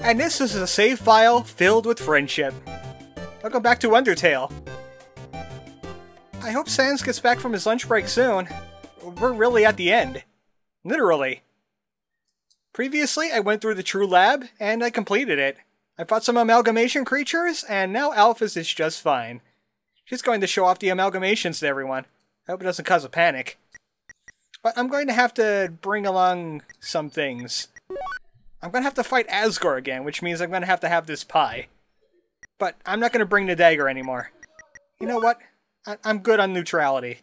And this is a save file filled with friendship. Welcome back to Undertale. I hope Sans gets back from his lunch break soon. We're really at the end. Literally. Previously, I went through the True Lab, and I completed it. I fought some amalgamation creatures, and now Alphys is just fine. She's going to show off the amalgamations to everyone. I hope it doesn't cause a panic. But I'm going to have to bring along some things. I'm going to have to fight Asgore again, which means I'm going to have this pie. But I'm not going to bring the dagger anymore. You know what? I'm good on neutrality.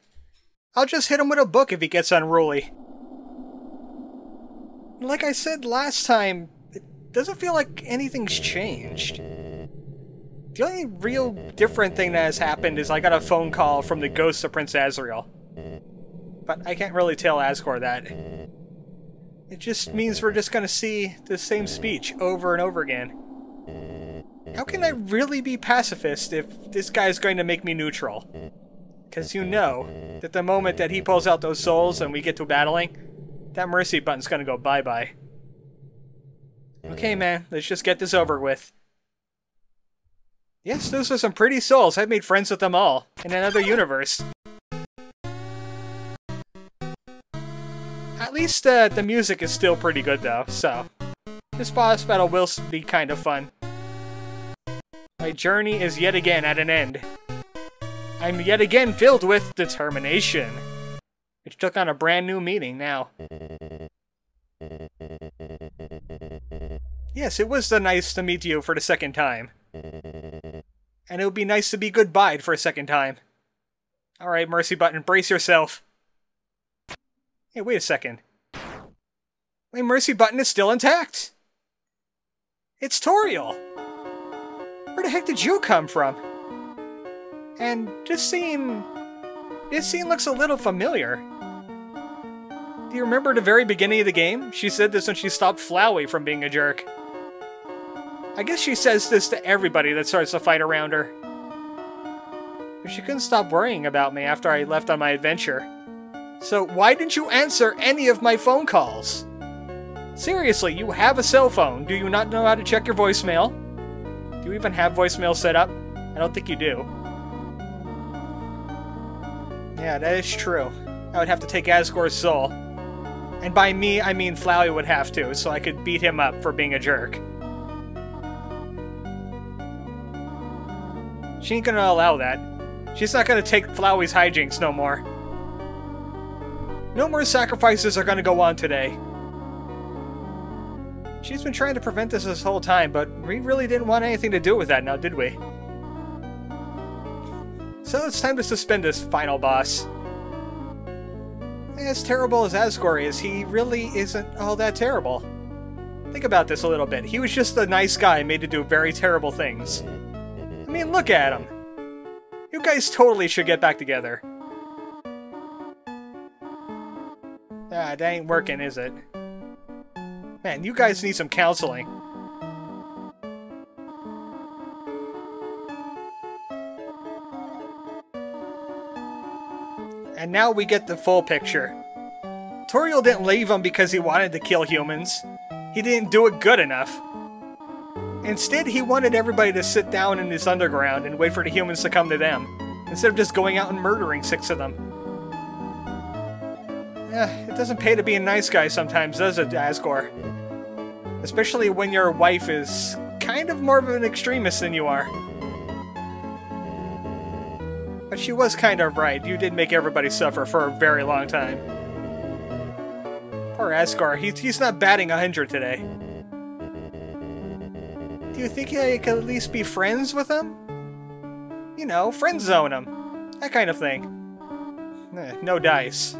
I'll just hit him with a book if he gets unruly. Like I said last time, it doesn't feel like anything's changed. The only real different thing that has happened is I got a phone call from the ghost of Prince Azrael. But I can't really tell Asgore that. It just means we're just gonna see the same speech over and over again. How can I really be pacifist if this guy is going to make me neutral? Because you know that the moment that he pulls out those souls and we get to battling, that mercy button's gonna go bye-bye. Okay, man, let's just get this over with. Yes, those are some pretty souls. I've made friends with them all in another universe. At least the music is still pretty good, though, so this boss battle will be kind of fun. My journey is yet again at an end. I'm yet again filled with determination, which took on a brand new meaning now. Yes, it was nice to meet you for the second time. And it would be nice to be goodbyed for a second time. Alright, mercy button, brace yourself. Hey, wait a second. My mercy button is still intact! It's Toriel! Where the heck did you come from? And this scene looks a little familiar. Do you remember the very beginning of the game? She said this when she stopped Flowey from being a jerk. I guess she says this to everybody that starts to fight around her. But she couldn't stop worrying about me after I left on my adventure. So why didn't you answer any of my phone calls? Seriously, you have a cell phone. Do you not know how to check your voicemail? Do you even have voicemail set up? I don't think you do. Yeah, that is true. I would have to take Asgore's soul. And by me, I mean Flowey would have to, so I could beat him up for being a jerk. She ain't gonna allow that. She's not gonna take Flowey's hijinks no more. No more sacrifices are gonna go on today. She's been trying to prevent this whole time, but we really didn't want anything to do with that now, did we? So it's time to suspend this final boss. As terrible as Asgore is, he really isn't all that terrible. Think about this a little bit. He was just a nice guy made to do very terrible things. I mean, look at him. You guys totally should get back together. Ah, that ain't working, is it? Man, you guys need some counseling. And now we get the full picture. Toriel didn't leave him because he wanted to kill humans. He didn't do it good enough. Instead, he wanted everybody to sit down in this underground and wait for the humans to come to them, instead of just going out and murdering 6 of them. It doesn't pay to be a nice guy sometimes, does it, Asgore? Especially when your wife is kind of more of an extremist than you are. But she was kind of right. You did make everybody suffer for a very long time. Poor Asgore. He's not batting 100 today. Do you think I could at least be friends with him? You know, friend zone him. That kind of thing. No dice.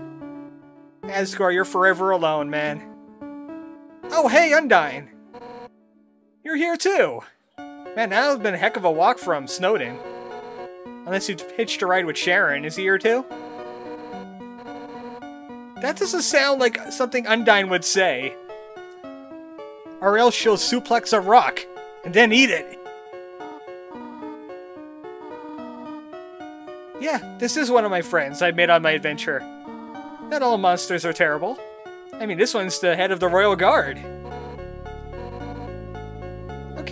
Asgore, you're forever alone, man. Oh, hey, Undyne! You're here too! Man, that has been a heck of a walk from Snowdin. Unless you hitched a ride with Sharon. Is he here too? That doesn't sound like something Undyne would say. Or else she'll suplex a rock, and then eat it. Yeah, this is one of my friends I made on my adventure. Not all monsters are terrible. I mean, this one's the head of the Royal Guard.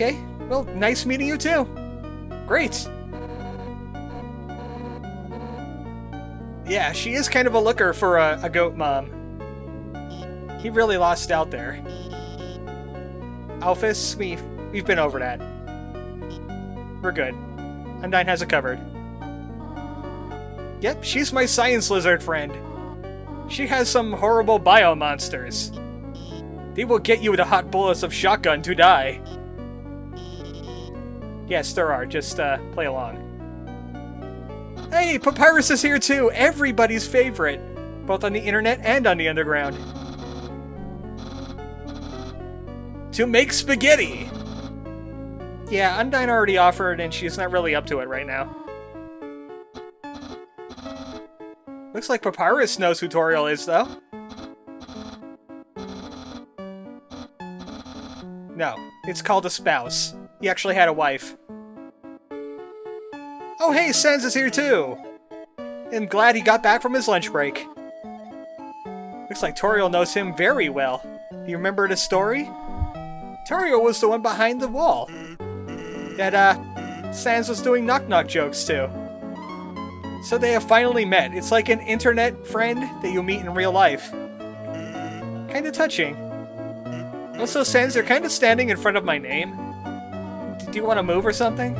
Okay, well, nice meeting you too. Great. Yeah, she is kind of a looker for a goat mom. He really lost out there. Alphys, we've been over that. We're good. Undyne has it covered. Yep, she's my science lizard friend. She has some horrible bio-monsters. They will get you with a hot bullets of shotgun to die. Yes, there are. Just play along. Hey, Papyrus is here too! Everybody's favorite! Both on the internet and on the underground. To make spaghetti! Yeah, Undyne already offered and she's not really up to it right now. Looks like Papyrus knows who Toriel is, though. No, it's called a spouse. He actually had a wife. Oh hey, Sans is here too! I'm glad he got back from his lunch break. Looks like Toriel knows him very well. Do you remember the story? Toriel was the one behind the wall that Sans was doing knock-knock jokes to. So they have finally met. It's like an internet friend that you meet in real life. Kinda touching. Also, Sans, you're kinda standing in front of my name. Do you want to move or something?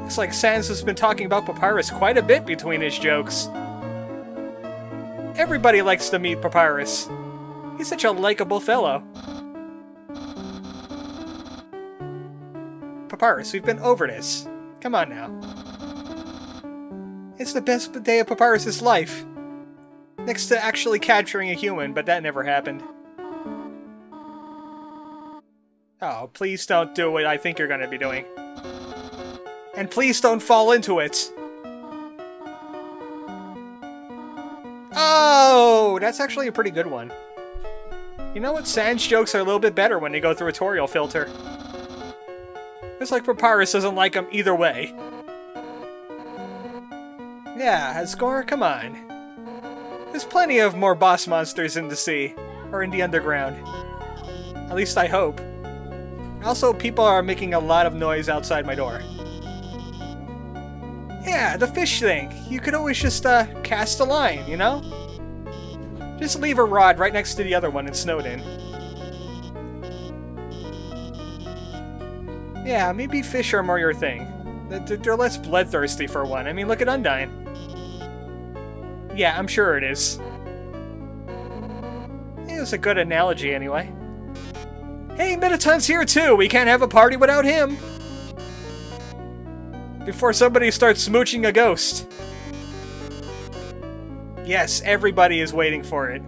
Looks like Sans has been talking about Papyrus quite a bit between his jokes. Everybody likes to meet Papyrus. He's such a likable fellow. Papyrus, we've been over this. Come on now. It's the best day of Papyrus's life. Next to actually capturing a human, but that never happened. Oh, please don't do what I think you're gonna be doing. And please don't fall into it! Oh! That's actually a pretty good one. You know what? Sans jokes are a little bit better when they go through a Toriel filter. It's like Papyrus doesn't like them either way. Yeah, Asgore, come on. There's plenty of more boss monsters in the sea, or in the underground. At least I hope. Also, people are making a lot of noise outside my door. Yeah, the fish thing. You could always just cast a line, you know? Just leave a rod right next to the other one in Snowden. Yeah, maybe fish are more your thing. They're less bloodthirsty for one. I mean, look at Undyne. Yeah, I'm sure it is. It was a good analogy anyway. Hey, Metaton's here too! We can't have a party without him! Before somebody starts smooching a ghost. Yes, everybody is waiting for it.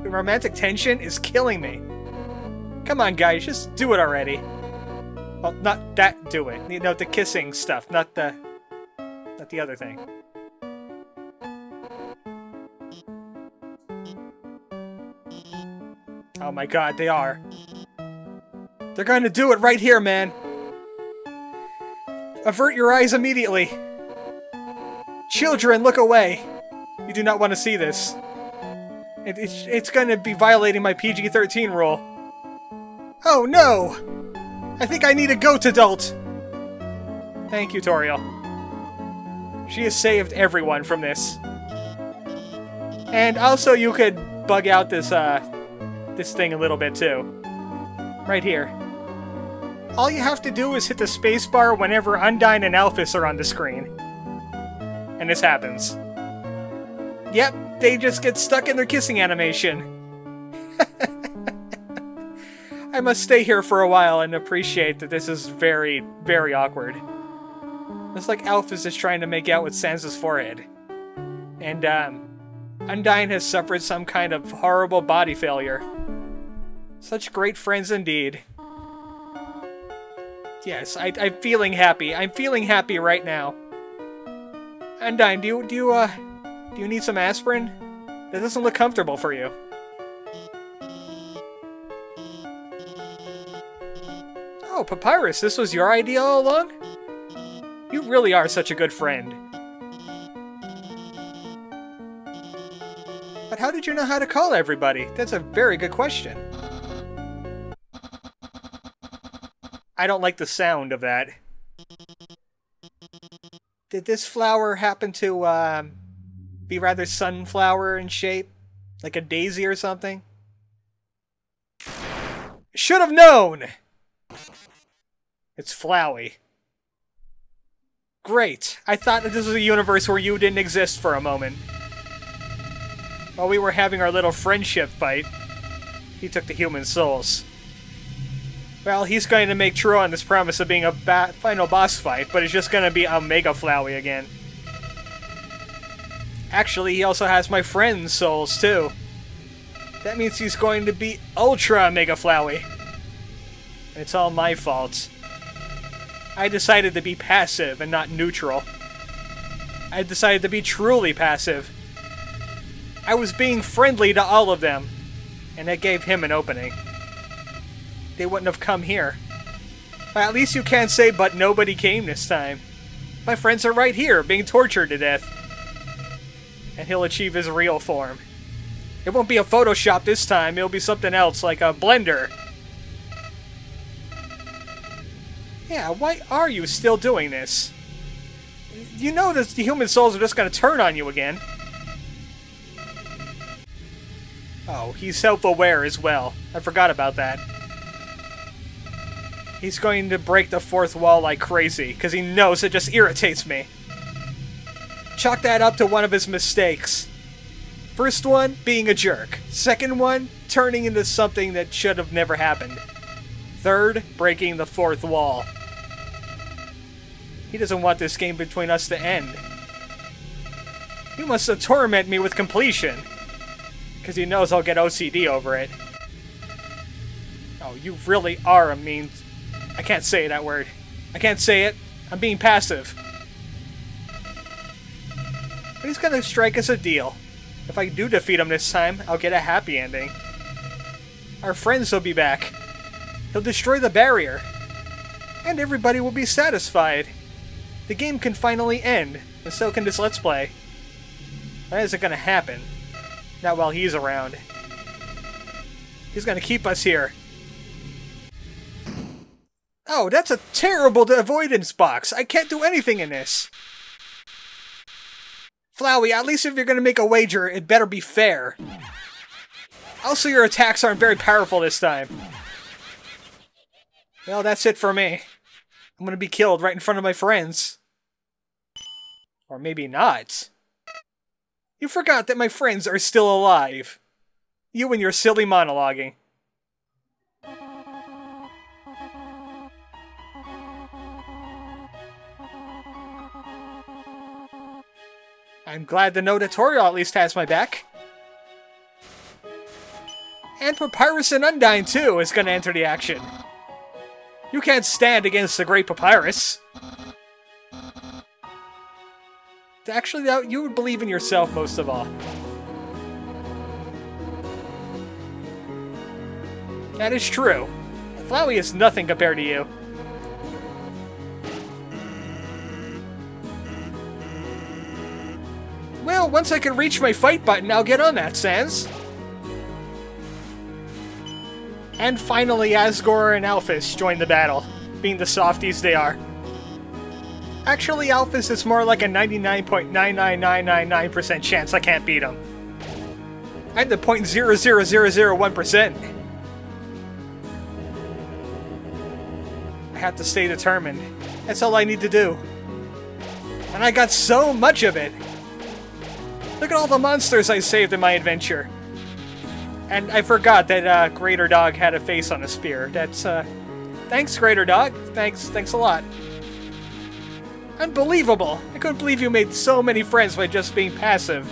The romantic tension is killing me. Come on, guys, just do it already. Well, not that do it. You know, the kissing stuff, not the other thing. Oh my god, they are. They're gonna do it right here, man. Avert your eyes immediately. Children, look away. You do not want to see this. It's gonna be violating my PG-13 rule. Oh no! I think I need a goat adult! Thank you, Toriel. She has saved everyone from this. And also you could bug out this, this thing a little bit too. Right here. All you have to do is hit the spacebar whenever Undyne and Alphys are on the screen. And this happens. Yep, they just get stuck in their kissing animation. I must stay here for a while and appreciate that this is very, very awkward. It's like Alphys is trying to make out with Sans's forehead. And, Undyne has suffered some kind of horrible body failure. Such great friends indeed. Yes, I'm feeling happy. I'm feeling happy right now. Undyne, do you need some aspirin? That doesn't look comfortable for you. Oh, Papyrus, this was your idea all along? You really are such a good friend. But how did you know how to call everybody? That's a very good question. I don't like the sound of that. Did this flower happen to be rather sunflower in shape? Like a daisy or something? Should have known! It's Flowey. Great. I thought that this was a universe where you didn't exist for a moment. While we were having our little friendship fight, he took the human souls. Well, he's going to make true on this promise of being a final boss fight, but it's just going to be Omega Flowey again. Actually, he also has my friend's souls, too. That means he's going to be Ultra Omega Flowey. And it's all my fault. I decided to be passive and not neutral. I decided to be truly passive. I was being friendly to all of them, and that gave him an opening. They wouldn't have come here. But at least you can't say, but nobody came this time. My friends are right here, being tortured to death. And he'll achieve his real form. It won't be a Photoshop this time, it'll be something else, like a blender. Yeah, why are you still doing this? You know that the human souls are just gonna turn on you again. Oh, he's self-aware as well. I forgot about that. He's going to break the fourth wall like crazy, because he knows it just irritates me. Chalk that up to one of his mistakes. First one, being a jerk. Second one, turning into something that should have never happened. Third, breaking the fourth wall. He doesn't want this game between us to end. He wants to torment me with completion. Because he knows I'll get OCD over it. Oh, you really are a mean... I can't say that word. I can't say it. I'm being passive. But he's gonna strike us a deal. If I do defeat him this time, I'll get a happy ending. Our friends will be back. He'll destroy the barrier. And everybody will be satisfied. The game can finally end, and so can this Let's Play. That isn't gonna happen. Not while he's around. He's gonna keep us here. Oh, that's a terrible avoidance box. I can't do anything in this. Flowey, at least if you're gonna make a wager, it better be fair. Also, your attacks aren't very powerful this time. Well, that's it for me. I'm gonna be killed right in front of my friends. Or maybe not. You forgot that my friends are still alive. You and your silly monologuing. I'm glad to know that Toriel at least has my back. And Papyrus and Undyne, too, is gonna enter the action. You can't stand against the Great Papyrus. Actually, you would believe in yourself most of all. That is true. Flowey is nothing compared to you. Well, once I can reach my fight button, I'll get on that, Sans. And finally, Asgore and Alphys join the battle, being the softies they are. Actually, Alphys is more like a 99.99999% chance I can't beat him. I'm the 0.00001%. I have to stay determined. That's all I need to do. And I got so much of it. Look at all the monsters I saved in my adventure. And I forgot that Greater Dog had a face on a spear. That's, thanks, Greater Dog. Thanks a lot. Unbelievable! I couldn't believe you made so many friends by just being passive.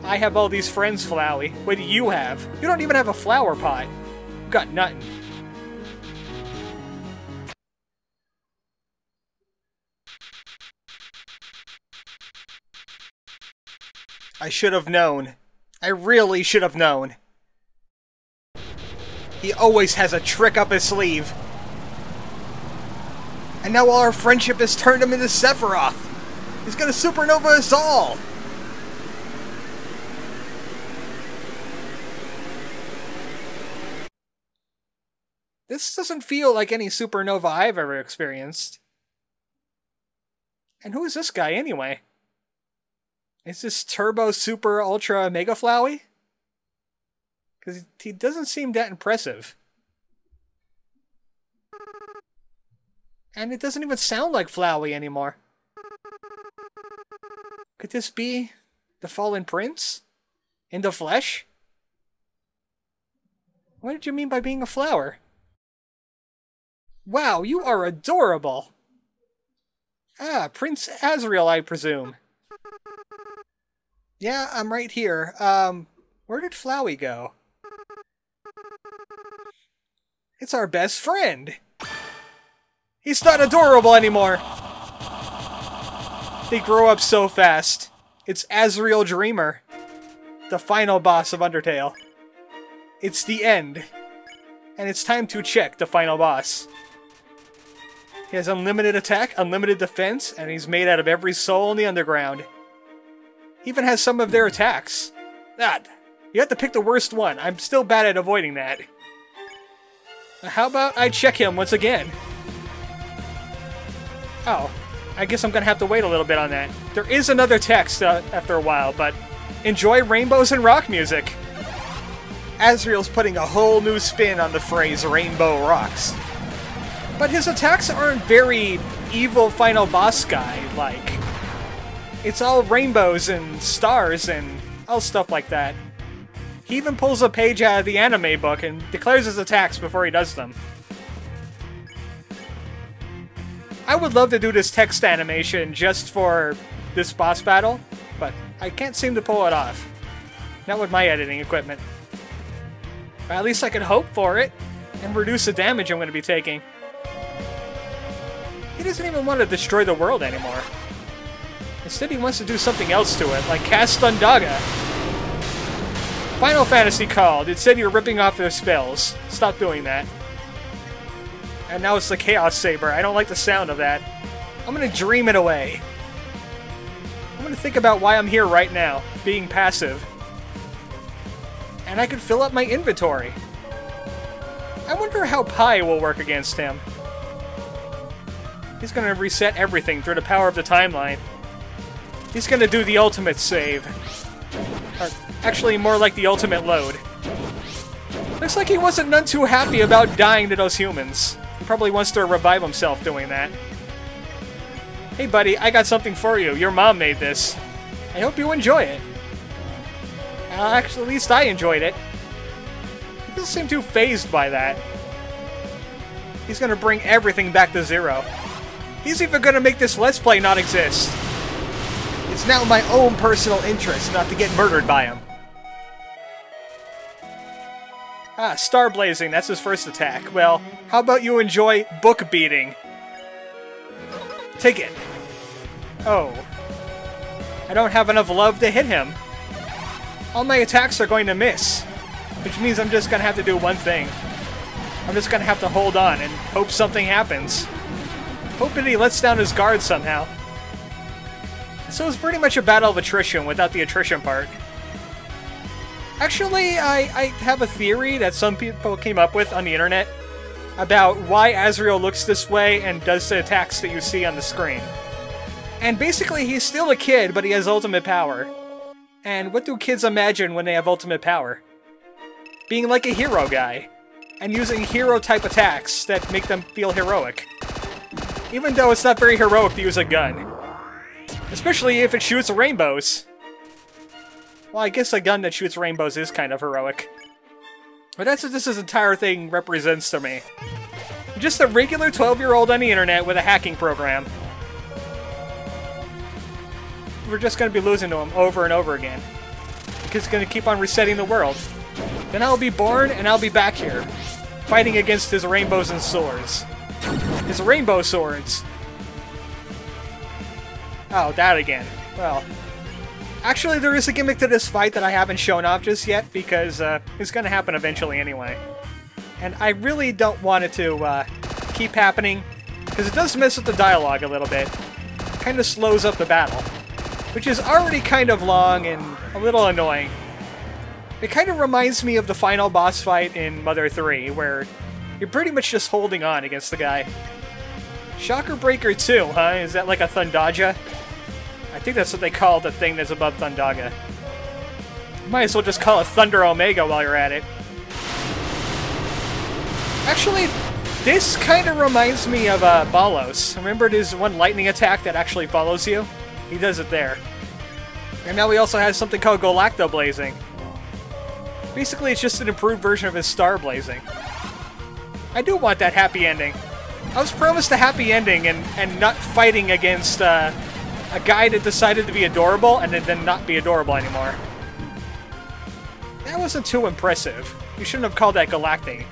I have all these friends, Flowey. What do you have? You don't even have a flower pot. You got nothing. I should have known. I really should have known. He always has a trick up his sleeve. And now all our friendship has turned him into Sephiroth. He's gonna supernova us all. This doesn't feel like any supernova I've ever experienced. And who is this guy anyway? Is this Turbo Super Ultra Mega Flowey? Because he doesn't seem that impressive. And it doesn't even sound like Flowey anymore. Could this be the Fallen Prince? In the flesh? What did you mean by being a flower? Wow, you are adorable! Ah, Prince Azrael, I presume. Yeah, I'm right here. Where did Flowey go? It's our best friend! He's not adorable anymore! They grow up so fast. It's Azrael Dreamer, the final boss of Undertale. It's the end. And it's time to check the final boss. He has unlimited attack, unlimited defense, and he's made out of every soul in the underground. He even has some of their attacks. You have to pick the worst one. I'm still bad at avoiding that. How about I check him once again? Oh, I guess I'm gonna have to wait a little bit on that. There is another text after a while, but enjoy rainbows and rock music. Azrael's putting a whole new spin on the phrase rainbow rocks. But his attacks aren't very evil final boss guy-like. It's all rainbows and stars and all stuff like that. He even pulls a page out of the anime book and declares his attacks before he does them. I would love to do this text animation just for this boss battle, but I can't seem to pull it off. Not with my editing equipment. But at least I can hope for it, and reduce the damage I'm going to be taking. He doesn't even want to destroy the world anymore. Instead he wants to do something else to it, like cast Undaga. Final Fantasy called. It said you're ripping off their spells. Stop doing that. And now it's the Chaos Saber. I don't like the sound of that. I'm gonna dream it away. I'm gonna think about why I'm here right now, being passive. And I could fill up my inventory. I wonder how Pi will work against him. He's gonna reset everything through the power of the timeline. He's gonna do the ultimate save. Or, actually, more like the ultimate load. Looks like he wasn't none too happy about dying to those humans. He probably wants to revive himself doing that. Hey buddy, I got something for you. Your mom made this. I hope you enjoy it. Actually, at least I enjoyed it. He doesn't seem too fazed by that. He's gonna bring everything back to zero. He's even gonna make this Let's Play not exist. It's now my own personal interest not to get murdered by him. Star Blazing, that's his first attack. Well, how about you enjoy Book Beating? Take it. Oh. I don't have enough love to hit him. All my attacks are going to miss. Which means I'm just gonna have to do one thing. I'm just gonna have to hold on and hope something happens. Hope that he lets down his guard somehow. So it's pretty much a battle of attrition without the attrition part. Actually, I have a theory that some people came up with on the internet about why Azrael looks this way and does the attacks that you see on the screen. And basically, he's still a kid, but he has ultimate power. And what do kids imagine when they have ultimate power? Being like a hero guy, and using hero-type attacks that make them feel heroic. Even though it's not very heroic to use a gun. Especially if it shoots rainbows. Well, I guess a gun that shoots rainbows is kind of heroic. But that's what this entire thing represents to me. Just a regular 12-year-old on the internet with a hacking program. We're just going to be losing to him over and over again. Because he's going to keep on resetting the world. Then I'll be born and I'll be back here. Fighting against his rainbows and swords. His rainbow swords. Oh, that again. Well... Actually, there is a gimmick to this fight that I haven't shown off just yet, because it's going to happen eventually anyway. And I really don't want it to keep happening, because it does mess with the dialogue a little bit. It kind of slows up the battle, which is already kind of long and a little annoying. It kind of reminds me of the final boss fight in Mother 3, where You're pretty much just holding on against the guy. Shocker Breaker 2, huh? Is that like a Thundaga? I think that's what they call the thing that's above Thundaga. Might as well just call it Thunder Omega while you're at it. Actually, this kind of reminds me of Balos. Remember his one lightning attack that actually follows you? He does it there. And now he also has something called Galacto Blazing. Basically, it's just an improved version of his Star Blazing. I do want that happy ending. I was promised a happy ending and not fighting against a guy that decided to be adorable and then not be adorable anymore. That wasn't too impressive. You shouldn't have called that Galactic.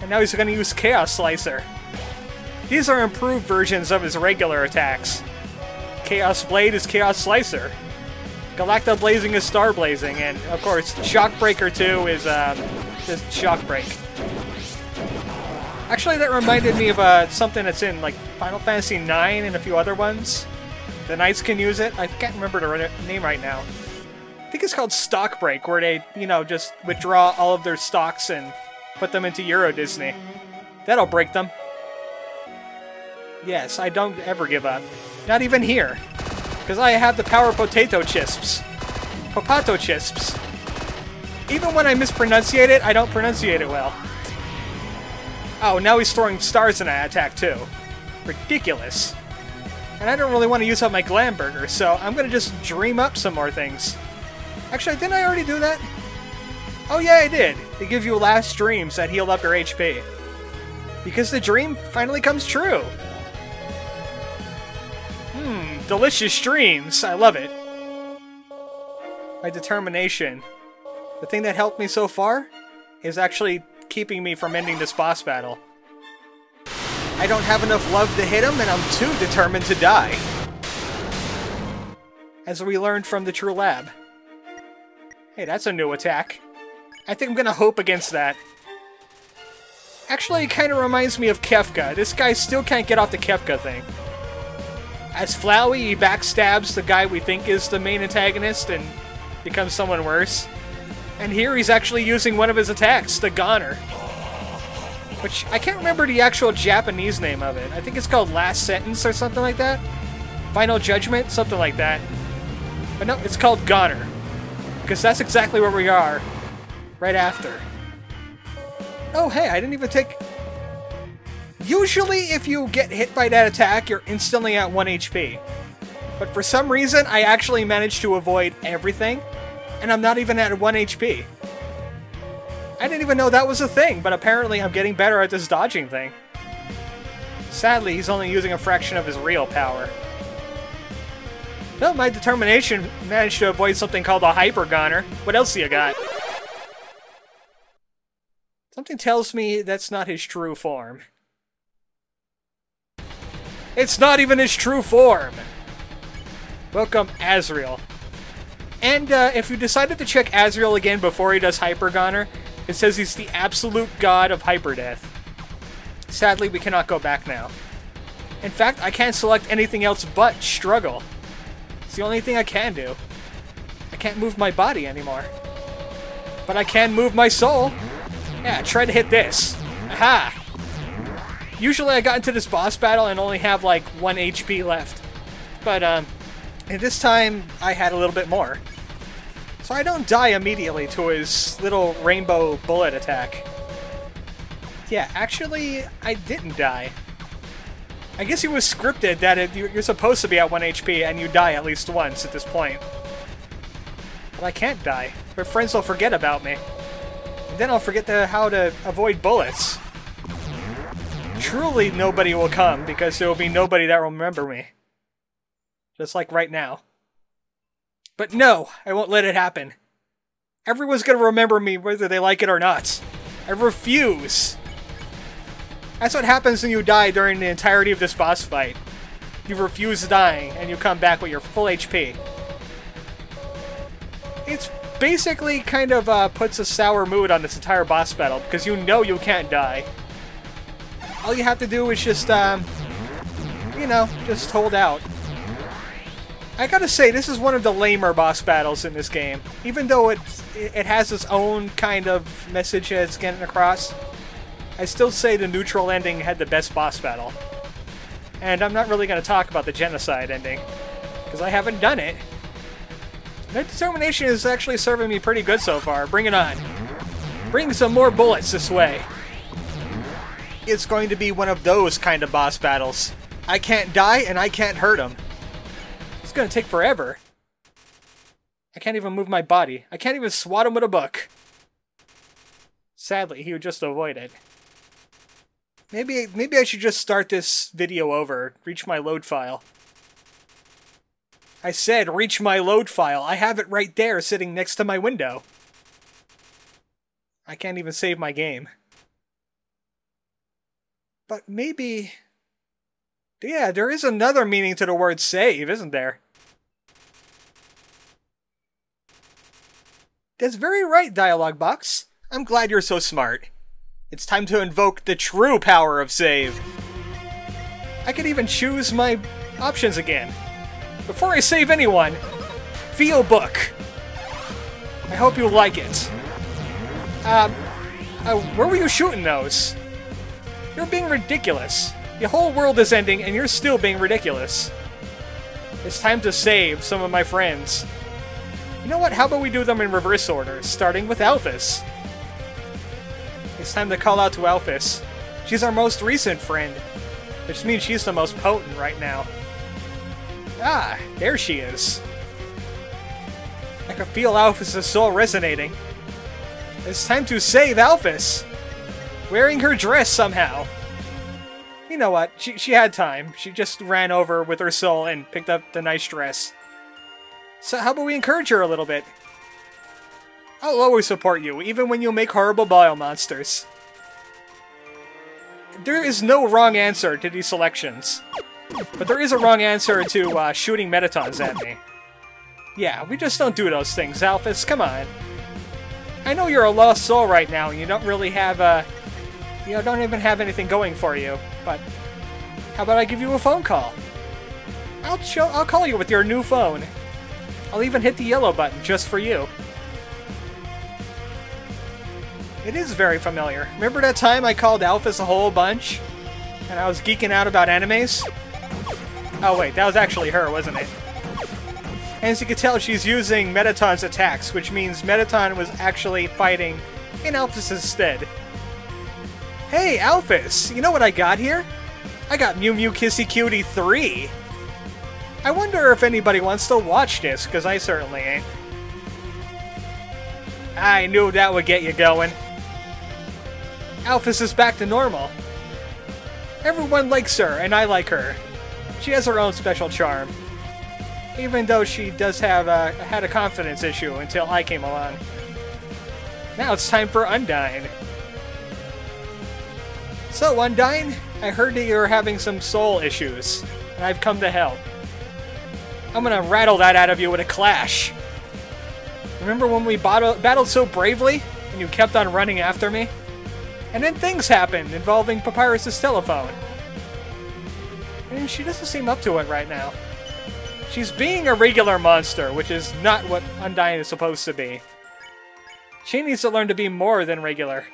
And now he's going to use Chaos Slicer. These are improved versions of his regular attacks. Chaos Blade is Chaos Slicer. Galacto Blazing is Star Blazing, and of course, Shock Breaker 2 is just Shock Break. Actually, that reminded me of something that's in like Final Fantasy IX and a few other ones. The knights can use it. I can't remember the name right now. I think it's called Stock Break, where they, you know, just withdraw all of their stocks and put them into Euro Disney. That'll break them. Yes, I don't ever give up. Not even here. Because I have the power Potato Chisps. Popato Chisps. Even when I mispronunciate it, I don't pronunciate it well. Oh, now he's throwing stars in that attack too. Ridiculous. And I don't really want to use up my Glamburger, so I'm going to just dream up some more things. Actually, didn't I already do that? Oh yeah, I did. They give you last dreams that heal up your HP. Because the dream finally comes true. Delicious dreams. I love it. My determination. The thing that helped me so far is actually keeping me from ending this boss battle. I don't have enough love to hit him, and I'm too determined to die. As we learned from the True Lab. Hey, that's a new attack. I think I'm gonna hope against that. Actually, it kind of reminds me of Kefka. This guy still can't get off the Kefka thing. As Flowey, he backstabs the guy we think is the main antagonist and becomes someone worse. And here he's actually using one of his attacks, the Goner. Which, I can't remember the actual Japanese name of it. I think it's called Last Sentence or something like that. Final Judgment, something like that. But no, it's called Goner. Because that's exactly where we are. Right after. Oh, hey, I didn't even take... Usually, if you get hit by that attack, you're instantly at 1 HP. But for some reason, I actually managed to avoid everything, and I'm not even at 1 HP. I didn't even know that was a thing, but apparently I'm getting better at this dodging thing. Sadly, he's only using a fraction of his real power. Well, my determination managed to avoid something called a Hyper Goner. What else do you got? Something tells me that's not his true form. It's not even his true form! Welcome, Azrael. And if you decided to check Azrael again before he does Hyper Goner, it says he's the absolute god of Hyper Death. Sadly, we cannot go back now. In fact, I can't select anything else but Struggle. It's the only thing I can do. I can't move my body anymore. But I can move my soul. Yeah, try to hit this. Aha! Usually I got into this boss battle and only have like 1 HP left. But this time I had a little bit more. So I don't die immediately to his little rainbow bullet attack. Yeah, actually I didn't die. I guess it was scripted that you're supposed to be at 1 HP and you die at least once at this point. But I can't die. My friends will forget about me. And then I'll forget how to avoid bullets. Truly nobody will come, because there will be nobody that will remember me. Just like right now. But no, I won't let it happen. Everyone's gonna remember me whether they like it or not. I refuse! That's what happens when you die during the entirety of this boss fight. You refuse dying, and you come back with your full HP. It's basically kind of puts a sour mood on this entire boss battle, because you know you can't die. All you have to do is just, you know, just hold out. I gotta say, this is one of the lamer boss battles in this game. Even though it has its own kind of message it's getting across, I still say the neutral ending had the best boss battle. And I'm not really going to talk about the genocide ending, because I haven't done it. That determination is actually serving me pretty good so far. Bring it on. Bring some more bullets this way. It's going to be one of those kind of boss battles. I can't die and I can't hurt him. It's going to take forever. I can't even move my body. I can't even swat him with a book. Sadly, he would just avoid it. Maybe I should just start this video over. Reach my load file. I said reach my load file. I have it right there sitting next to my window. I can't even save my game. But maybe... Yeah, there is another meaning to the word save, isn't there? That's very right, Dialogue Box. I'm glad you're so smart. It's time to invoke the true power of save. I could even choose my options again. Before I save anyone, feel book. I hope you like it. Where were you shooting those? You're being ridiculous. The whole world is ending and you're still being ridiculous. It's time to save some of my friends. You know what? How about we do them in reverse order, starting with Alphys. It's time to call out to Alphys. She's our most recent friend, which means she's the most potent right now. Ah, there she is. I can feel Alphys' soul resonating. It's time to save Alphys! Wearing her dress somehow. You know what? She had time. She just ran over with her soul and picked up the nice dress. So how about we encourage her a little bit? I'll always support you, even when you make horrible bio monsters. There is no wrong answer to these selections. But there is a wrong answer to shooting metatons at me. Yeah, we just don't do those things, Alphys. Come on. I know you're a lost soul right now, and you don't really have you don't even have anything going for you. But how about I give you a phone call? I'll call you with your new phone. I'll even hit the yellow button just for you. It is very familiar. Remember that time I called Alphys a whole bunch? And I was geeking out about animes? Oh wait, that was actually her, wasn't it? And as you can tell, she's using Metaton's attacks, which means Metaton was actually fighting in Alphys' stead. Hey, Alphys! You know what I got here? I got Mew Mew Kissy Cutie 3! I wonder if anybody wants to watch this, because I certainly ain't. I knew that would get you going. Alphys is back to normal. Everyone likes her, and I like her. She has her own special charm. Even though she does have had a confidence issue until I came along. Now it's time for Undyne. So, Undyne, I heard that you're having some soul issues, and I've come to help. I'm gonna rattle that out of you with a clash. Remember when we battled so bravely, and you kept on running after me? And then things happened involving Papyrus' telephone. And she doesn't seem up to it right now. She's being a regular monster, which is not what Undyne is supposed to be. She needs to learn to be more than regular.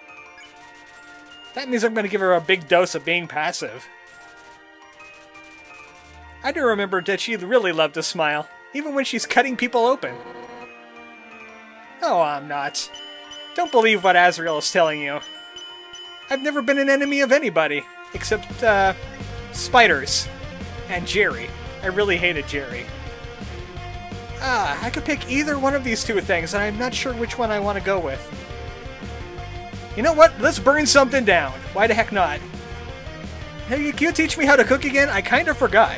That means I'm going to give her a big dose of being passive. I do remember that she really loved to smile, even when she's cutting people open. Oh, I'm not. Don't believe what Azrael is telling you. I've never been an enemy of anybody, except, spiders. And Jerry. I really hated Jerry. I could pick either one of these two things, and I'm not sure which one I want to go with. You know what? Let's burn something down. Why the heck not? Hey, can you teach me how to cook again? I kind of forgot.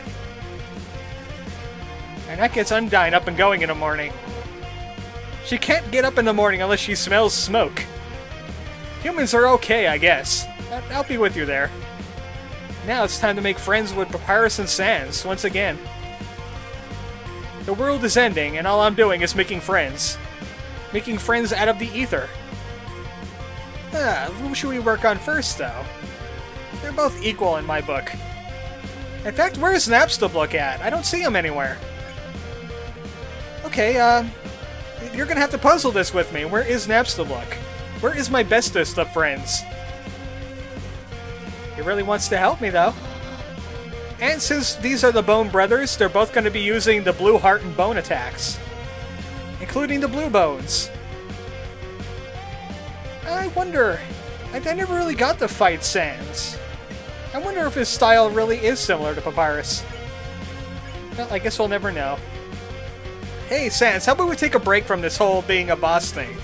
And that gets Undyne up and going in the morning. She can't get up in the morning unless she smells smoke. Humans are okay, I guess. I'll be with you there. Now it's time to make friends with Papyrus and Sans once again. The world is ending, and all I'm doing is making friends. Making friends out of the ether. Who should we work on first, though? They're both equal in my book. In fact, where's Napstablook at? I don't see him anywhere. Okay, you're gonna have to puzzle this with me. Where is Napstablook? Where is my bestest of friends? He really wants to help me, though. And since these are the Bone Brothers, they're both going to be using the Blue Heart and Bone attacks. Including the Blue Bones. I wonder... I never really got to fight Sans. I wonder if his style really is similar to Papyrus. Well, I guess we'll never know. Hey, Sans, how about we take a break from this whole being a boss thing?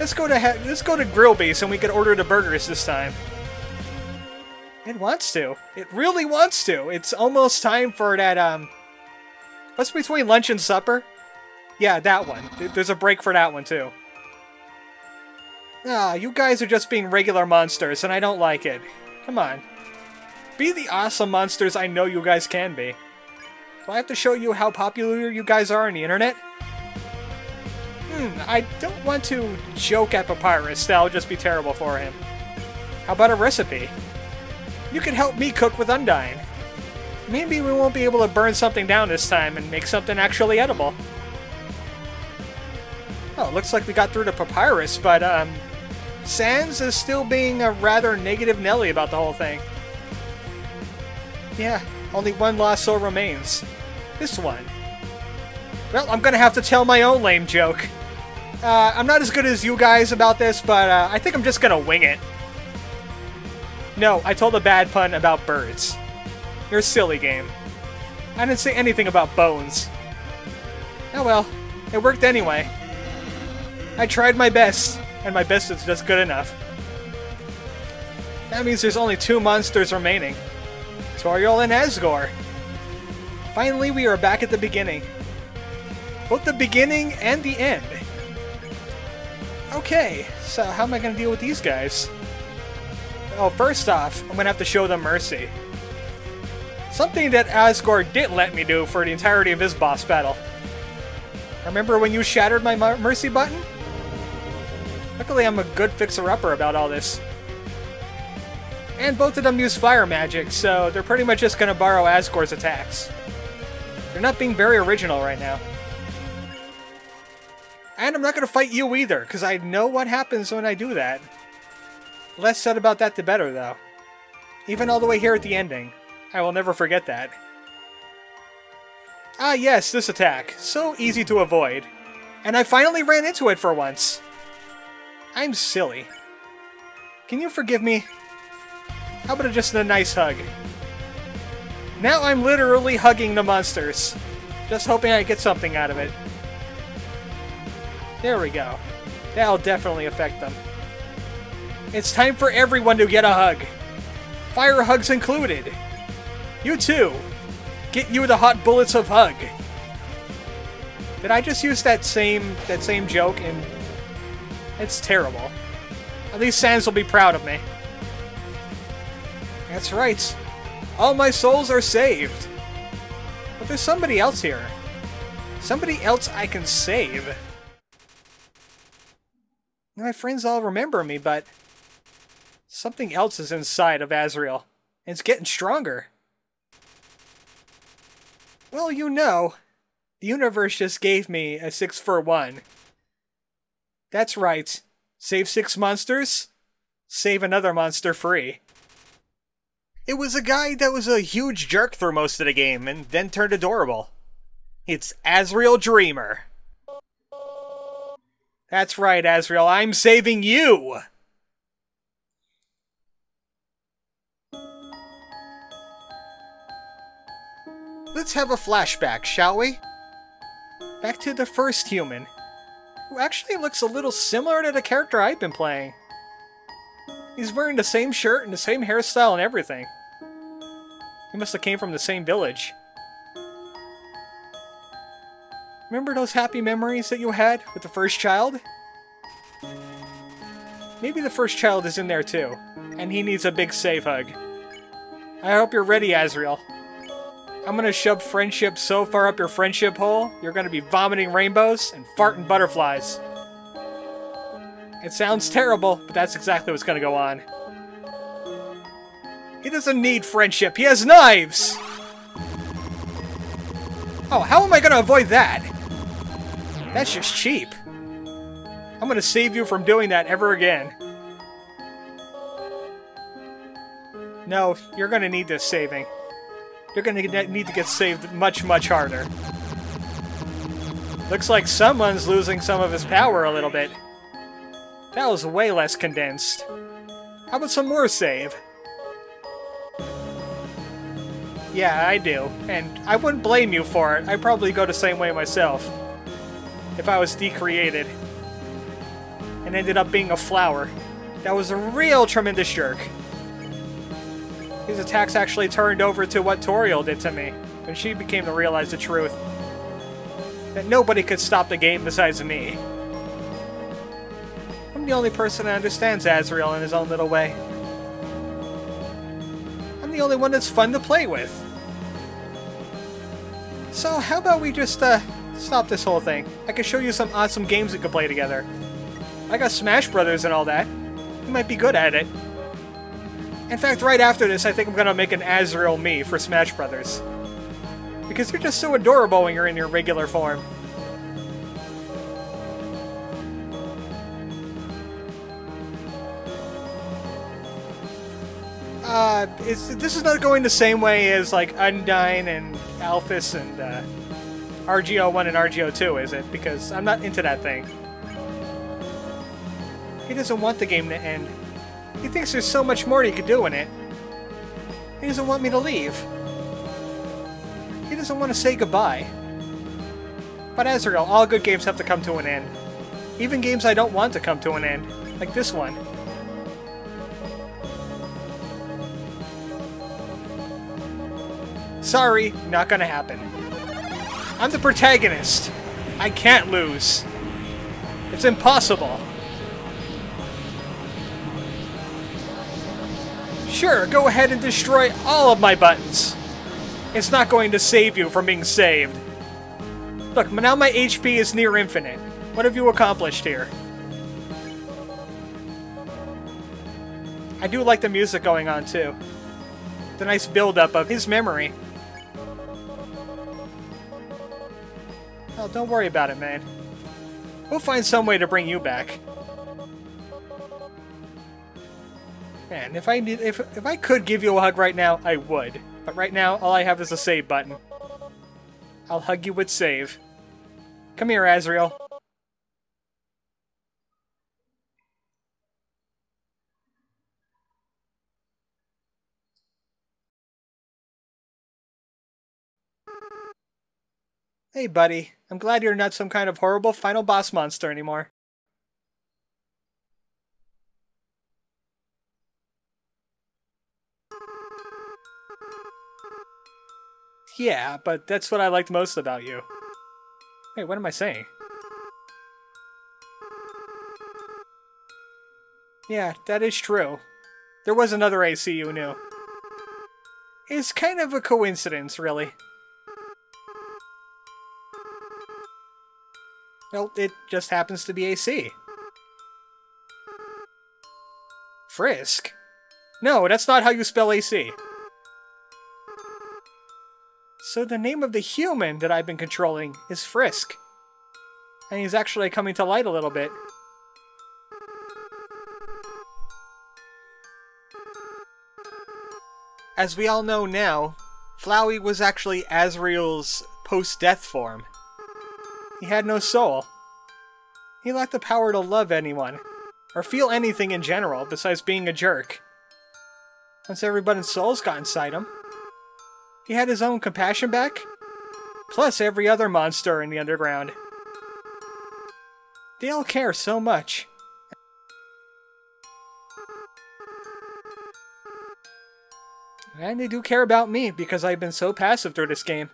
Let's go to Grillby's and we can order the burgers this time. It wants to. It really wants to. It's almost time for that, what's between lunch and supper? Yeah, that one. There's a break for that one, too. Ah, you guys are just being regular monsters, and I don't like it. Come on. Be the awesome monsters I know you guys can be. Do I have to show you how popular you guys are on the internet? I don't want to joke at Papyrus. That'll just be terrible for him. How about a recipe? You can help me cook with Undyne. Maybe we won't be able to burn something down this time and make something actually edible. Oh, looks like we got through to Papyrus, but, Sans is still being a rather negative Nelly about the whole thing. Yeah, only one lost soul remains. This one. Well, I'm gonna have to tell my own lame joke. I'm not as good as you guys about this, but I think I'm just gonna wing it. No, I told a bad pun about birds. You're a silly game. I didn't say anything about bones. Oh well, it worked anyway. I tried my best. And my best is just good enough. That means there's only 2 monsters remaining. Toriel and Asgore. Finally, we are back at the beginning. Both the beginning and the end. Okay, so how am I going to deal with these guys? Oh, first off, I'm going to have to show them mercy. Something that Asgore didn't let me do for the entirety of his boss battle. Remember when you shattered my mercy button? Luckily, I'm a good fixer-upper about all this. And both of them use fire magic, so they're pretty much just going to borrow Asgore's attacks. They're not being very original right now. And I'm not going to fight you either, because I know what happens when I do that. Less said about that the better, though. Even all the way here at the ending. I will never forget that. Ah yes, this attack. So easy to avoid. And I finally ran into it for once. I'm silly. Can you forgive me? How about just a nice hug? Now I'm literally hugging the monsters. Just hoping I get something out of it. There we go. That'll definitely affect them. It's time for everyone to get a hug. Fire hugs included. You too. Get you the hot bullets of hug. Did I just use that same joke in... It's terrible. At least Sans will be proud of me. That's right. All my souls are saved. But there's somebody else here. Somebody else I can save. My friends all remember me, but... something else is inside of Azrael. And it's getting stronger. Well, you know, the universe just gave me a 6-for-1. That's right. Save 6 monsters, save another monster free. It was a guy that was a huge jerk through most of the game and then turned adorable. It's Azrael Dreamer. That's right, Azrael, I'm saving you! Let's have a flashback, shall we? Back to the first human, who actually looks a little similar to the character I've been playing. He's wearing the same shirt and the same hairstyle and everything. He must have came from the same village. Remember those happy memories that you had with the first child? Maybe the first child is in there too, and he needs a big save hug. I hope you're ready, Azrael. I'm gonna shove friendship so far up your friendship hole, you're gonna be vomiting rainbows and farting butterflies. It sounds terrible, but that's exactly what's gonna go on. He doesn't need friendship, he has knives! Oh, how am I gonna avoid that? That's just cheap. I'm gonna save you from doing that ever again. No, you're gonna need this saving. You're gonna need to get saved much, much harder. Looks like someone's losing some of his power a little bit. That was way less condensed. How about some more save? Yeah, I do. And I wouldn't blame you for it. I'd probably go the same way myself. If I was decreated. And ended up being a flower. That was a real tremendous jerk. His attacks actually turned over to what Toriel did to me, when she became to realize the truth. That nobody could stop the game besides me. I'm the only person that understands Azrael in his own little way. I'm the only one that's fun to play with. So how about we just, stop this whole thing? I can show you some awesome games we could play together. I got Smash Brothers and all that. You might be good at it. In fact, right after this, I think I'm gonna make an Azrael me for Smash Brothers. Because you're just so adorable when you're in your regular form. This is not going the same way as, like, Undyne and Alphys and, RGO1 and RGO2, is it? Because I'm not into that thing. He doesn't want the game to end. He thinks there's so much more he could do in it. He doesn't want me to leave. He doesn't want to say goodbye. But Azrael, all good games have to come to an end. Even games I don't want to come to an end. Like this one. Sorry, not gonna happen. I'm the protagonist. I can't lose. It's impossible. Sure, go ahead and destroy all of my buttons. It's not going to save you from being saved. Look, now my HP is near infinite. What have you accomplished here? I do like the music going on, too. The nice build-up of his memory. Oh, don't worry about it, man. We'll find some way to bring you back. Man, if I could give you a hug right now, I would. But right now, all I have is a save button. I'll hug you with save. Come here, Azrael. Hey, buddy. I'm glad you're not some kind of horrible final boss monster anymore. Yeah, but that's what I liked most about you. Wait, what am I saying? Yeah, that is true. There was another AC you knew. It's kind of a coincidence, really. Well, it just happens to be AC. Frisk? No, that's not how you spell AC. So the name of the human that I've been controlling is Frisk. And he's actually coming to light a little bit. As we all know now, Flowey was actually Azrael's post-death form. He had no soul. He lacked the power to love anyone, or feel anything in general besides being a jerk. Once everybody's souls got inside him, he had his own compassion back, plus every other monster in the underground. They all care so much. And they do care about me because I've been so passive through this game.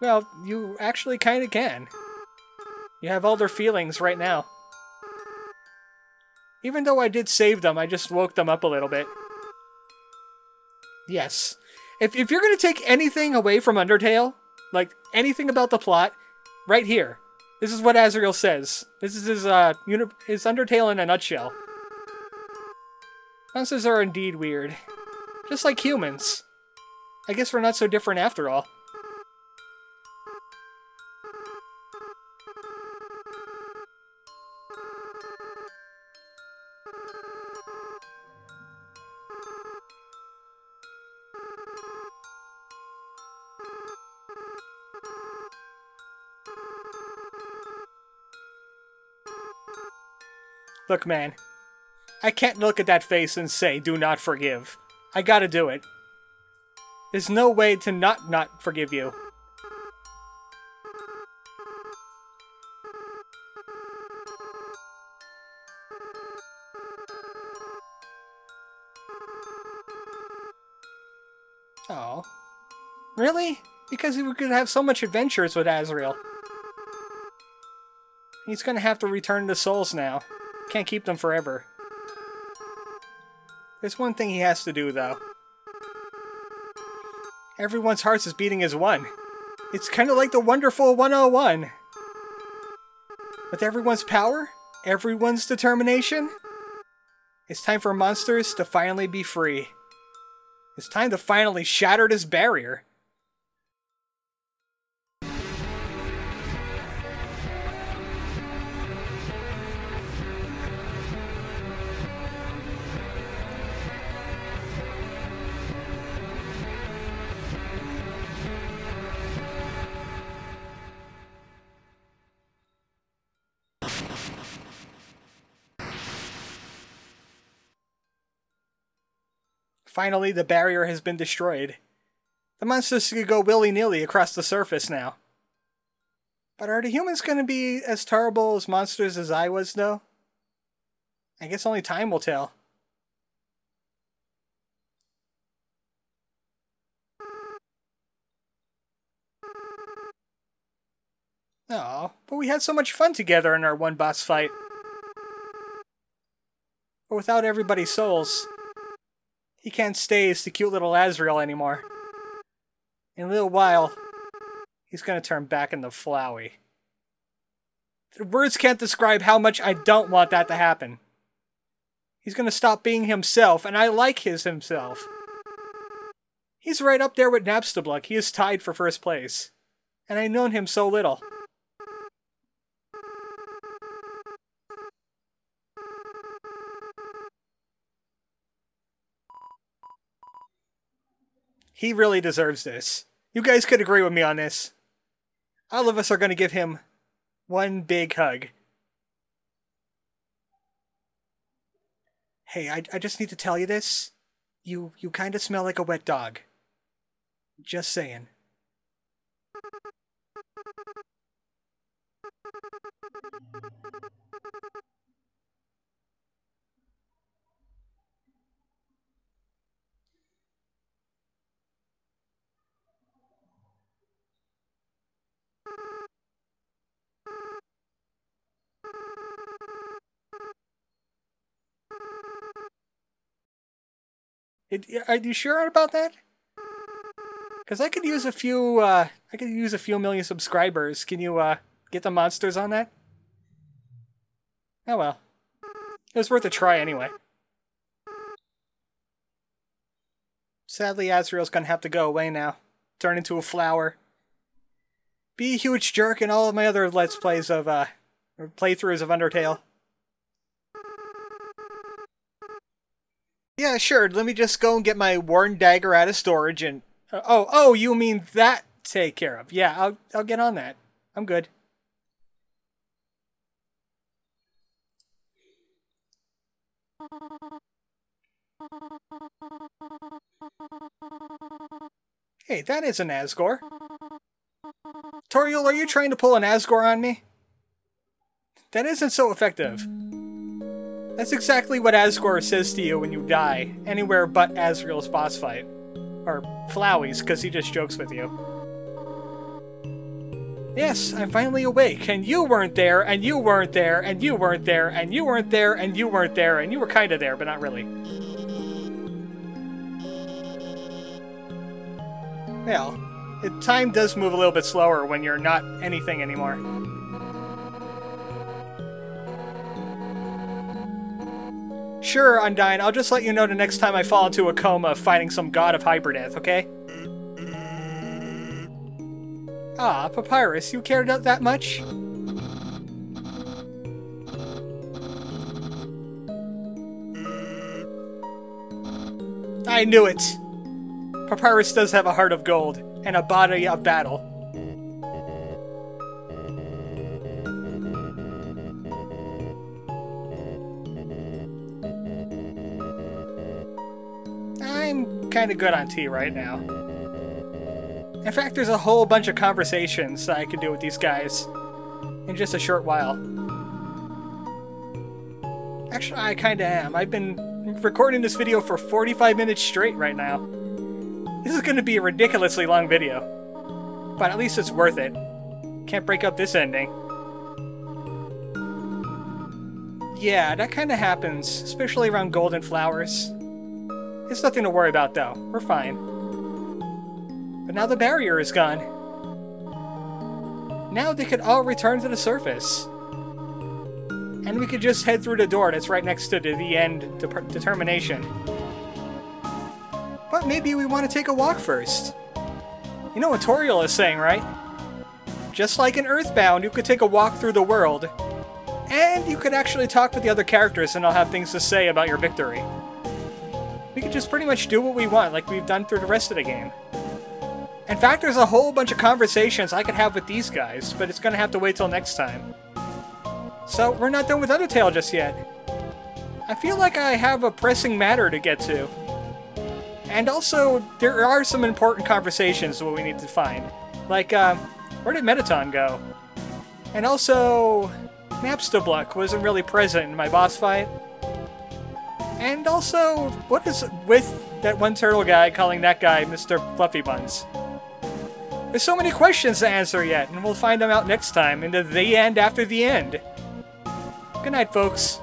Well, you actually kinda can. You have all their feelings right now. Even though I did save them, I just woke them up a little bit. Yes. If you're gonna take anything away from Undertale, like anything about the plot, right here. This is what Azrael says. This is his Undertale in a nutshell. Monsters are indeed weird. Just like humans. I guess we're not so different after all. Look, man. I can't look at that face and say, do not forgive. I gotta do it. There's no way to not forgive you. Oh. Really? Because we could have so much adventures with Azrael. He's gonna have to return the souls now. Can't keep them forever. There's one thing he has to do, though. Everyone's hearts is beating as one. It's kind of like the wonderful 101. With everyone's power, everyone's determination, it's time for monsters to finally be free. It's time to finally shatter this barrier. Finally, the barrier has been destroyed. The monsters can go willy-nilly across the surface now. But are the humans going to be as terrible as monsters as I was, though? I guess only time will tell. Oh, but we had so much fun together in our one boss fight. But without everybody's souls, he can't stay as the cute little Azrael anymore. In a little while, he's gonna turn back into Flowey. The words can't describe how much I don't want that to happen. He's gonna stop being himself, and I like his himself. He's right up there with Napstablook. He is tied for first place. And I've known him so little. He really deserves this. You guys could agree with me on this. All of us are going to give him one big hug. Hey, I just need to tell you this. You kind of smell like a wet dog. Just saying. Are you sure about that? Because I could use a few. I could use a few million subscribers. Can you get the monsters on that? Oh well, it was worth a try anyway. Sadly, Azrael's gonna have to go away now. Turn into a flower. Be a huge jerk in all of my other Let's Plays of playthroughs of Undertale. Yeah, sure. Let me just go and get my worn dagger out of storage and... oh, you mean that take care of. Yeah, I'll get on that. I'm good. Hey, that is an Asgore. Toriel, are you trying to pull an Asgore on me? That isn't so effective. That's exactly what Asgore says to you when you die, anywhere but Azrael's boss fight. Or Flowey's, because he just jokes with you. Yes, I'm finally awake, and you weren't there, and you weren't there, and you weren't there, and you weren't there, and you weren't there, and you were kinda there, but not really. Well, time does move a little bit slower when you're not anything anymore. Sure, Undyne, I'll just let you know the next time I fall into a coma fighting some god of hyperdeath, okay? Ah, Papyrus, you cared that much? I knew it! Papyrus does have a heart of gold, and a body of battle. kind of good on tea right now. In fact, there's a whole bunch of conversations that I could do with these guys in just a short while. Actually, I kind of am. I've been recording this video for 45 minutes straight right now. This is going to be a ridiculously long video. But at least it's worth it. Can't break up this ending. Yeah, that kind of happens, especially around golden flowers. It's nothing to worry about, though. We're fine. But now the barrier is gone. Now they could all return to the surface. And we could just head through the door that's right next to the end determination. But maybe we want to take a walk first. You know what Toriel is saying, right? Just like in Earthbound, you could take a walk through the world, and you could actually talk with the other characters and they'll have things to say about your victory. We could just pretty much do what we want, like we've done through the rest of the game. In fact, there's a whole bunch of conversations I could have with these guys, but it's gonna have to wait till next time. So, we're not done with Undertale just yet. I feel like I have a pressing matter to get to. And also, there are some important conversations that we need to find. Like, where did Metaton go? And also, Napstabluck wasn't really present in my boss fight. And also, what is with that one turtle guy calling that guy Mr. Fluffy Buns? There's so many questions to answer yet, and we'll find them out next time in the end after the end. Good night, folks.